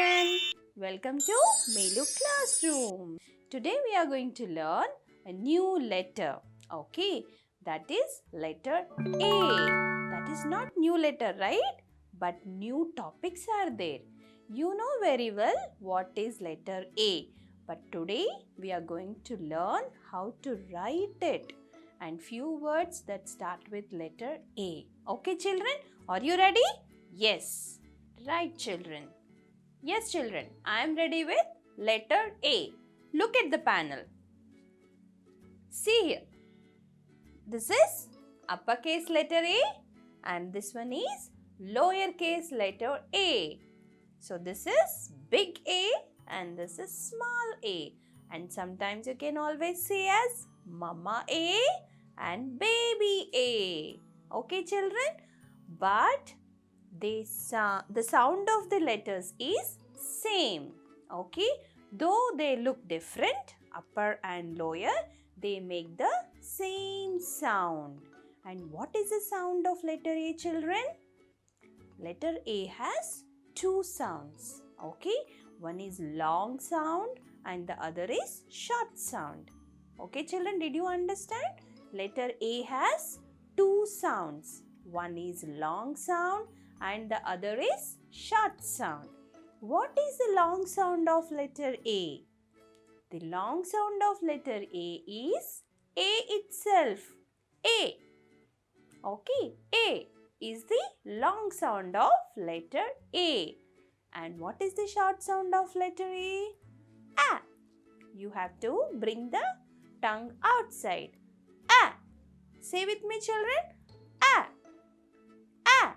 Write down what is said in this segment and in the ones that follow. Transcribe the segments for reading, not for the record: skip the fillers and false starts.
children, welcome to Melu Classroom. Today we are going to learn a new letter. Okay, that is letter A. That is not new letter, right? But new topics are there. You know very well what is letter A. But today we are going to learn how to write it and few words that start with letter A. Okay children, are you ready? Yes. Right children. Yes children, I am ready with letter A. Look at the panel. See here. This is uppercase letter A and this one is lowercase letter A. So this is big A and this is small a. And sometimes you can always say as mama A and baby A. Okay children? But the sound of the letters is same. Okay? Though they look different, upper and lower, they make the same sound. And what is the sound of letter A children? Letter A has two sounds. Okay? One is long sound and the other is short sound. Okay children, did you understand? Letter A has two sounds. One is long sound and the other is short sound. What is the long sound of letter A? The long sound of letter A is A itself. A. Okay, A is the long sound of letter A. And what is the short sound of letter A? A. You have to bring the tongue outside. A. Say with me children. A. A.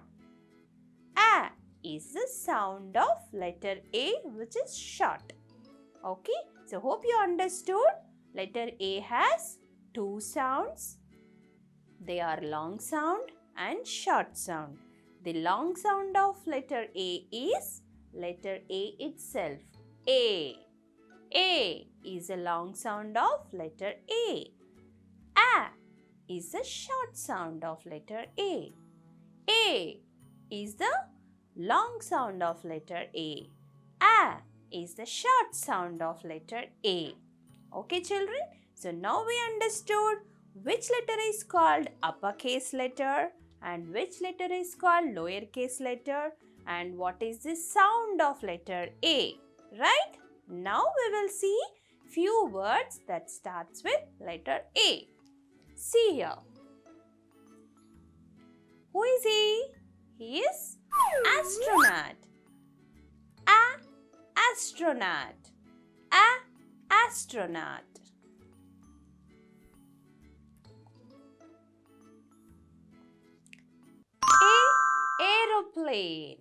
A is the sound of letter A which is short. Okay, so hope you understood. Letter A has two sounds. They are long sound and short sound. The long sound of letter A is letter A itself. A. A is a long sound of letter A. A is the short sound of letter A. A is the long sound of letter A. A is the short sound of letter A. Okay children, so now we understood which letter is called uppercase letter and which letter is called lowercase letter and what is the sound of letter A, right? Now we will see few words that starts with letter A. See here. Who is he? He is astronaut. Astronaut. Astronaut. Aeroplane.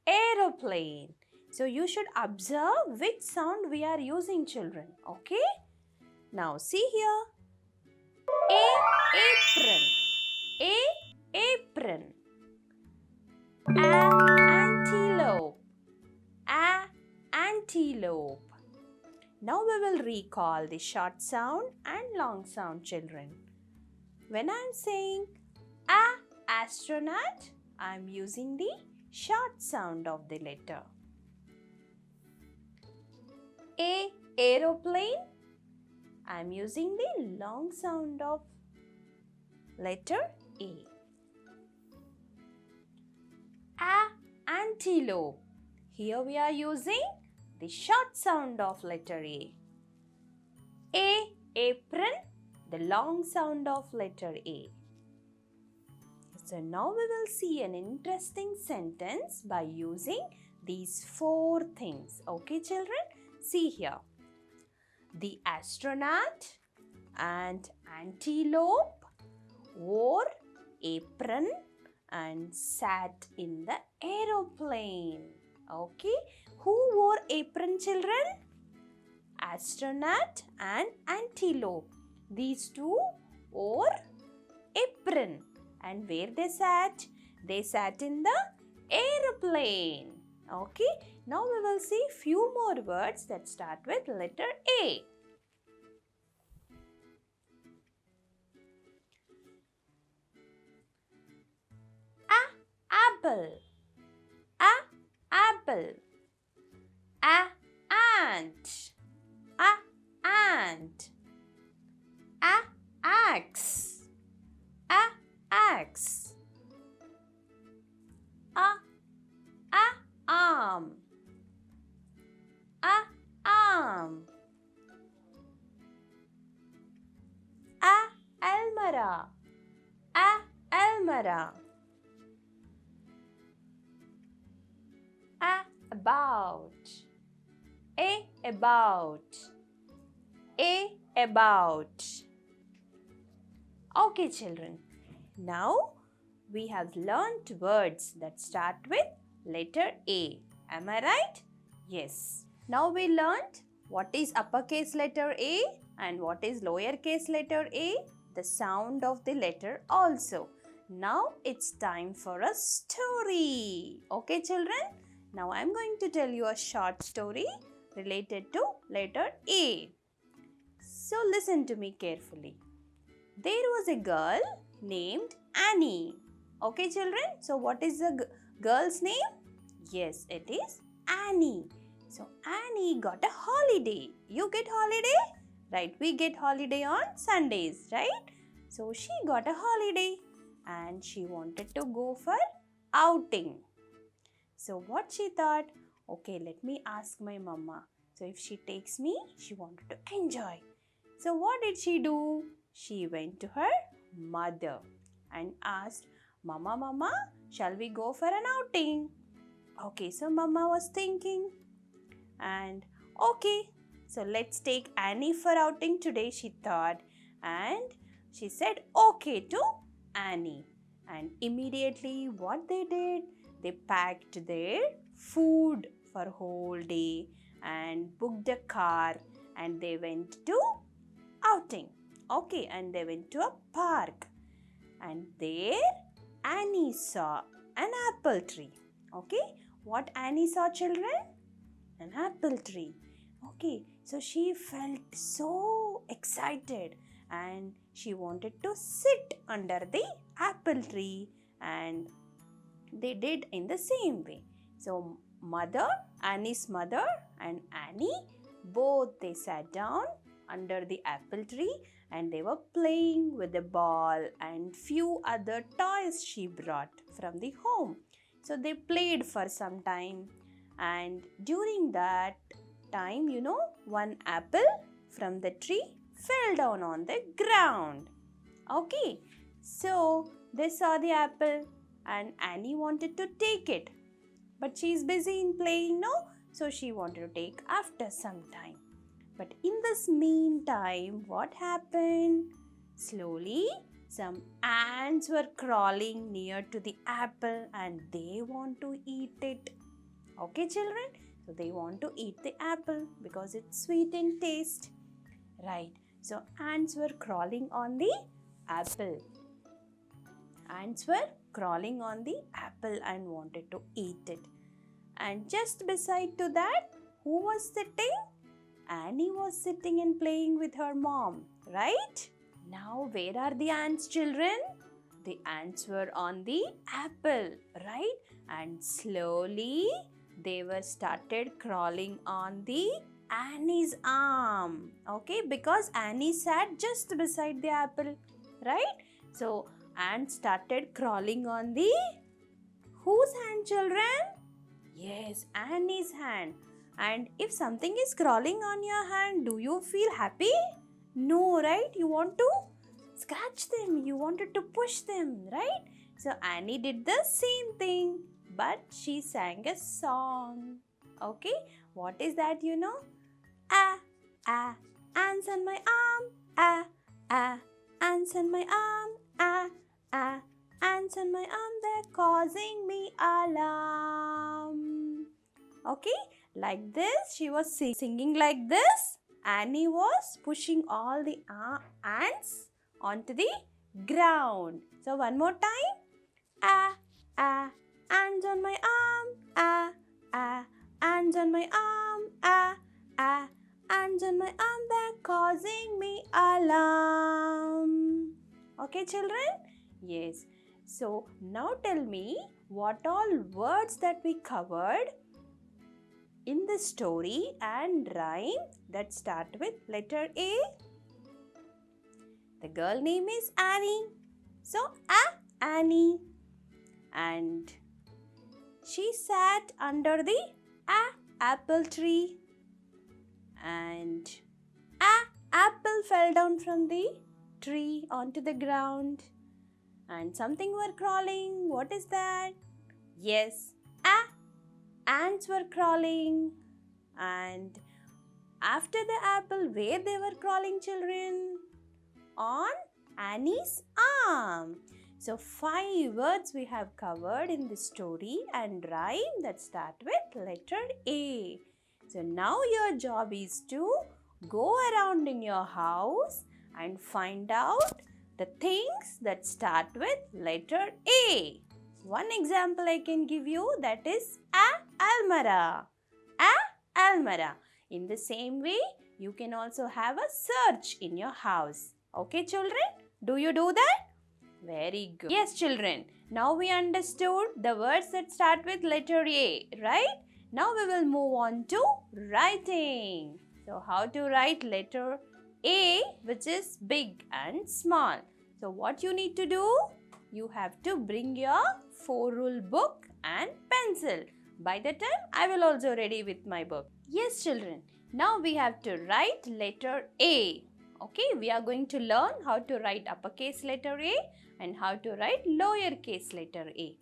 Aeroplane. So you should observe which sound we are using children. Okay? Now see here. Apron. Apron. Antelope. Antelope. Now we will recall the short sound and long sound children. When I am saying astronaut, I am using the short sound of the letter. Aeroplane, I am using the long sound of letter A. Antelope, here we are using the short sound of letter A. Apron, the long sound of letter A. So now we will see an interesting sentence by using these four things. Okay children? See here. The astronaut and antelope wore apron and sat in the aeroplane. Okay? Who wore apron children? Astronaut and antelope. These two wore apron. And where they sat? They sat in the aeroplane. Okay? Now we will see few more words that start with letter A. Apple. Apple. ant. Ant. Axe. Axe. Arm. Arm. Almara. Almara. About. About. About. Okay, children. Now we have learnt words that start with letter A. Am I right? Yes. Now we learnt what is uppercase letter A and what is lowercase letter A, the sound of the letter also. Now it's time for a story. Okay, children? Now I'm going to tell you a short story related to letter A. So listen to me carefully. There was a girl named Annie. Okay, children? So what is the girl's name? Yes, it is Annie. So Annie got a holiday. You get holiday? Right, we get holiday on Sundays, right? So she got a holiday and she wanted to go for outing. So what she thought? Okay, let me ask my mama. So if she takes me, she wanted to enjoy. So what did she do? She went to her mother and asked, Mama, shall we go for an outing? Okay, so Mama was thinking and okay, so let's take Annie for outing today, she thought. And she said okay to Annie. And immediately what they did? They packed their food for whole day and booked a car and they went to outing. Okay, and they went to a park. And there Annie saw an apple tree. Okay, what Annie saw, children? An apple tree. Okay, so she felt so excited and she wanted to sit under the apple tree, and they did in the same way. So Annie's mother and Annie, both they sat down under the apple tree and they were playing with the ball and few other toys she brought from the home. So they played for some time, and during that time, one apple from the tree fell down on the ground. Okay, so they saw the apple and Annie wanted to take it, but she is busy in playing, no? So she wanted to take after some time. But in this meantime, what happened? Slowly, some ants were crawling near to the apple and they want to eat it. Okay, children? So they want to eat the apple because it's sweet in taste. Right. So ants were crawling on the apple. Ants were crawling on the apple and wanted to eat it. And just beside to that, who was sitting? Annie was sitting and playing with her mom, right? Now, where are the ants, children? The ants were on the apple, right? And slowly, they were started crawling on the Annie's arm, okay? Because Annie sat just beside the apple, right? So, ants started crawling on the whose hand, children? Yes, Annie's hand. And if something is crawling on your hand, do you feel happy? No, right? You want to scratch them. You wanted to push them, right? So Annie did the same thing, but she sang a song. Okay, what is that, ants on my arm. Ants on my arm. Ants on my arm, they're causing me alarm. Okay, like this, she was singing like this. Annie was pushing all the ants onto the ground. So one more time. Ants on my arm. Ants on my arm. Ants on my arm, they're causing me alarm. Okay, children? Yes. So now tell me what all words that we covered in the story and rhyme that start with letter A? The girl name is Annie. So, Annie. And she sat under the apple tree. And apple fell down from the tree onto the ground. And something were crawling. What is that? Yes, ants were crawling. And after the apple, where they were crawling, children? On Annie's arm. So 5 words we have covered in the story and rhyme that start with letter A. So now your job is to go around in your house and find out the things that start with letter A. One example I can give you, that is almara. Almara. In the same way, you can also have a search in your house. Okay, children? Do you do that? Very good. Yes, children. Now we understood the words that start with letter A, right? Now we will move on to writing. So how to write letter A, which is big and small. So what you need to do? You have to bring your 4-rule book and pencil. By the time I will also ready with my book. Yes, children. Now we have to write letter A. Okay, we are going to learn how to write uppercase letter A and how to write lowercase letter A.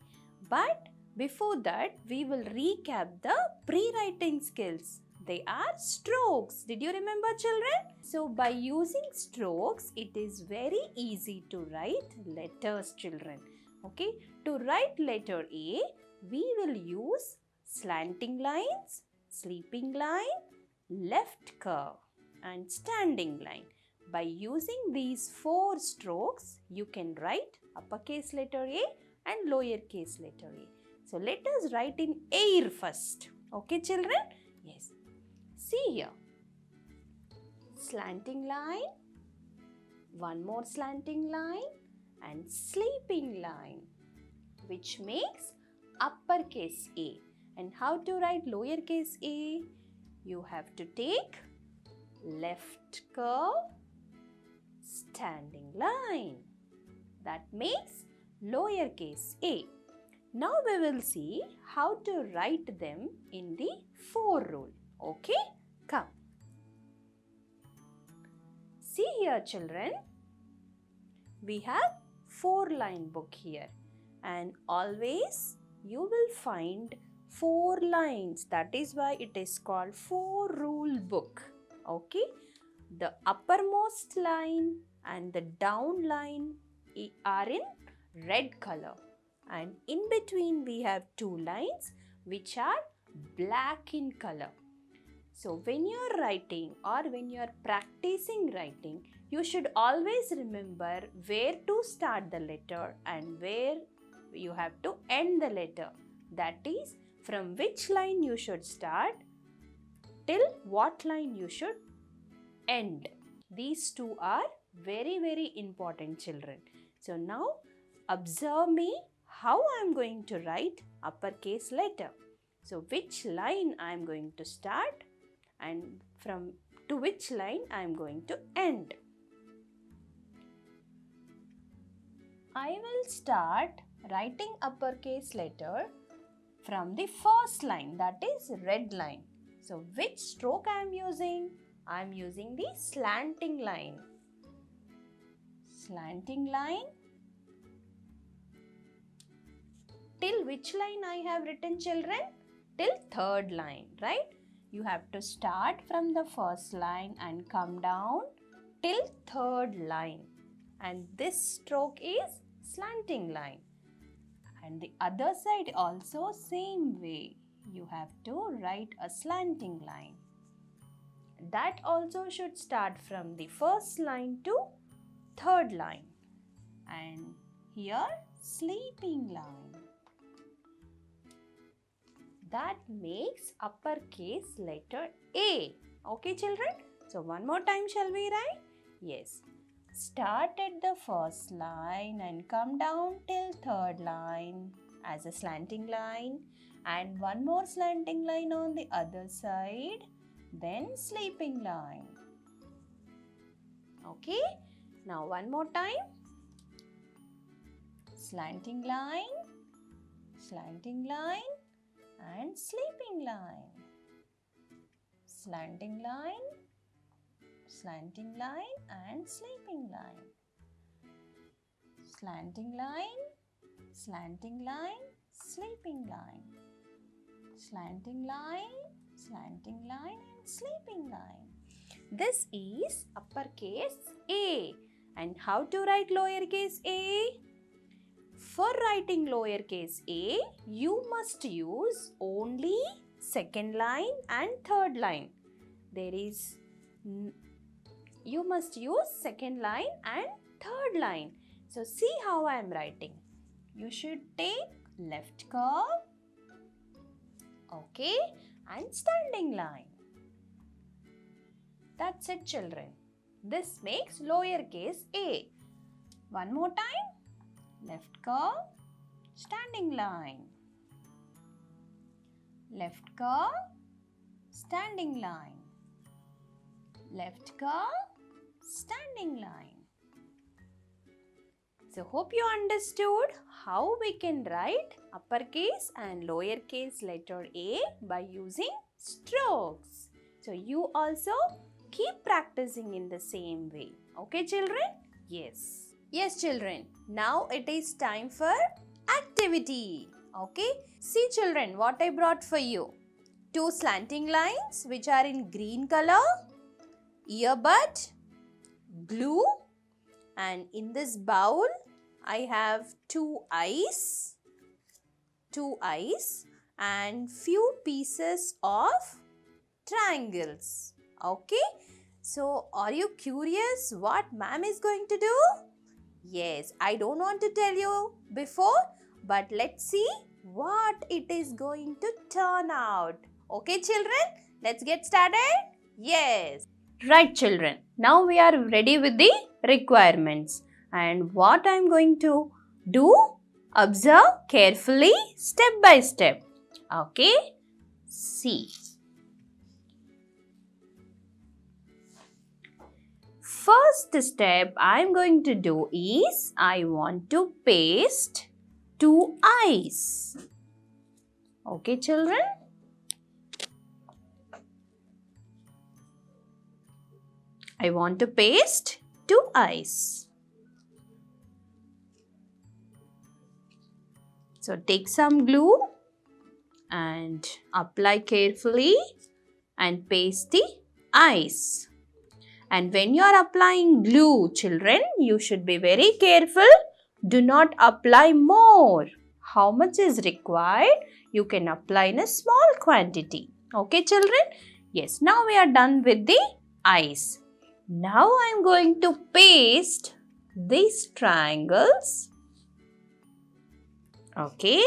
But before that, we will recap the pre-writing skills. They are strokes. Did you remember, children? So by using strokes, it is very easy to write letters, children. Okay, to write letter A, we will use slanting lines, sleeping line, left curve and standing line. By using these 4 strokes, you can write uppercase letter A and lowercase letter A. So let us write in air first. Okay, children? Yes. See here. Slanting line, one more slanting line and sleeping line, which makes uppercase A. And how to write lowercase a? You have to take left curve, standing line. That makes lowercase a. Now we will see how to write them in the 4 rule. Okay? Come. See here, children. We have 4-line book here. And always you will find 4 lines. That is why it is called 4-rule book. Okay? The uppermost line and the down line are in red color. And in between we have 2 lines which are black in color. So when you are writing or when you are practicing writing, you should always remember where to start the letter and where you have to end the letter. That is, from which line you should start till what line you should end. These 2 are very, very important, children. So now observe me how I am going to write uppercase letter. So which line I am going to start and from to which line I am going to end. I will start writing uppercase letter from the first line, that is red line. So which stroke I am using? I am using the slanting line. Slanting line. Till which line I have written, children? Till 3rd line, right? You have to start from the first line and come down till 3rd line. And this stroke is slanting line. And the other side also same way. You have to write a slanting line. That also should start from the first line to 3rd line. And here sleeping line. That makes uppercase letter A. Okay, children? So one more time shall we write? Yes. Start at the first line and come down till 3rd line as a slanting line. and one more slanting line on the other side, then sleeping line. Okay, now one more time. Slanting line, and sleeping line. Slanting line, and sleeping line. Slanting line, sleeping line. Slanting line, and sleeping line. This is uppercase A. And how to write lowercase a? For writing lowercase a, you must use only second line and third line. You must use second line and third line. So see how I am writing. You should take left curve, okay, and standing line. That's it, children. This makes lowercase a. One more time. Left curve, standing line. Left curve, standing line. Left curve, standing line. So hope you understood how we can write uppercase and lowercase letter A by using strokes. So you also keep practicing in the same way. Okay, children? Yes. Yes, children. Now it is time for activity. Okay? See, children, what I brought for you. 2 slanting lines which are in green color, earbud, glue, and in this bowl I have 2 eyes and few pieces of triangles. Okay? So, are you curious what ma'am is going to do? Yes, I don't want to tell you before, but let's see what it is going to turn out. Okay, children? Let's get started? Yes. Right, children. Now we are ready with the requirements. And what I am going to do? Observe carefully, step by step. Okay? See. First step I am going to do is I want to paste 2 eyes. Okay, children? I want to paste 2 eyes. So take some glue and apply carefully and paste the eyes. And when you are applying glue, children, you should be very careful. Do not apply more. How much is required? You can apply in a small quantity. Okay, children? Yes, now we are done with the eyes. Now I am going to paste these triangles. Okay?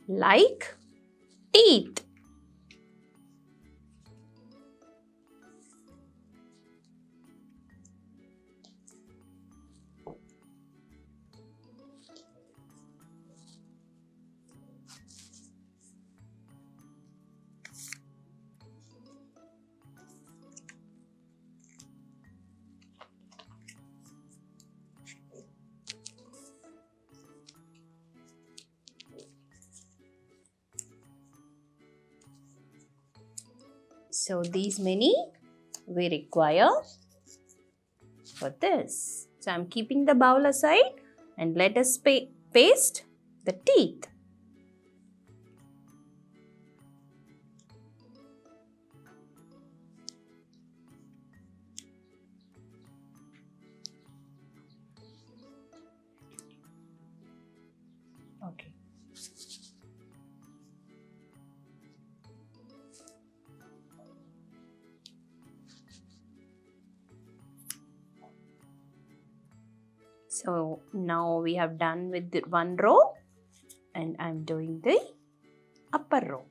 Like teeth. So these many we require for this. So I am keeping the bowl aside and let us paste the teeth. Okay. So now we have done with the one row and I am doing the upper row.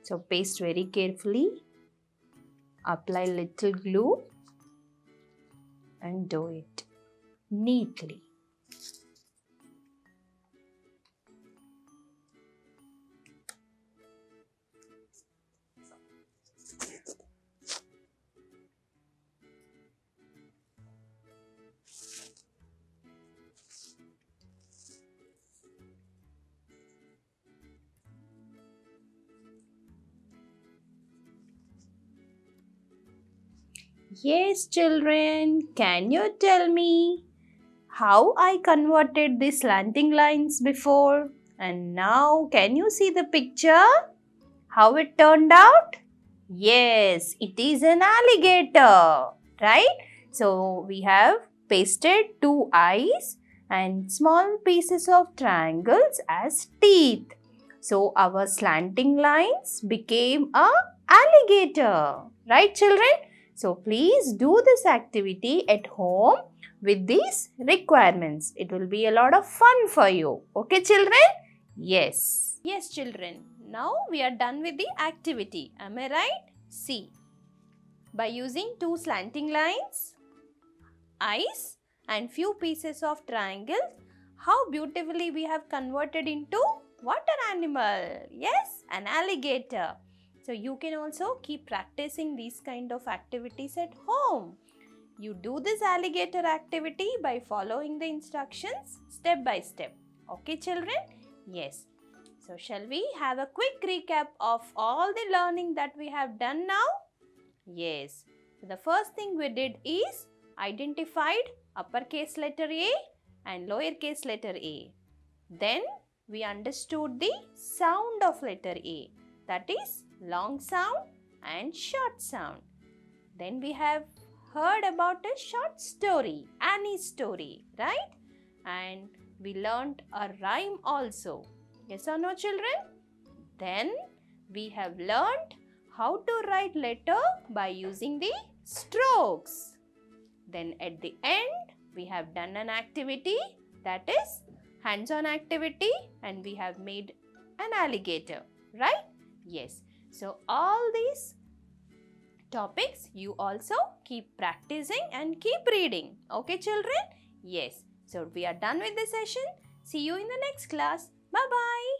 So paste very carefully, apply little glue and do it neatly. Yes, children, can you tell me how I converted the slanting lines before? And now, can you see the picture? How it turned out? Yes, it is an alligator, right? So, we have pasted two eyes and small pieces of triangles as teeth. So, our slanting lines became a alligator, right children? So, please do this activity at home with these requirements. It will be a lot of fun for you. Okay children? Yes. Yes children. Now we are done with the activity. Am I right? See. By using two slanting lines, eyes and few pieces of triangles, how beautifully we have converted into what an animal? Yes, an alligator. So you can also keep practicing these kind of activities at home. You do this alligator activity by following the instructions step by step. Okay children? Yes. So shall we have a quick recap of all the learning that we have done now? Yes. So the first thing we did is identified uppercase letter A and lowercase letter a. Then we understood the sound of letter A, that is long sound and short sound. Then we have heard about a short story, Annie's story, right? And we learnt a rhyme also. Yes or no children? Then we have learnt how to write letter by using the strokes. Then at the end we have done an activity, that is hands-on activity, and we have made an alligator, right? Yes. So all these topics you also keep practicing and keep reading. Okay children? Yes. So we are done with this session. See you in the next class. Bye-bye.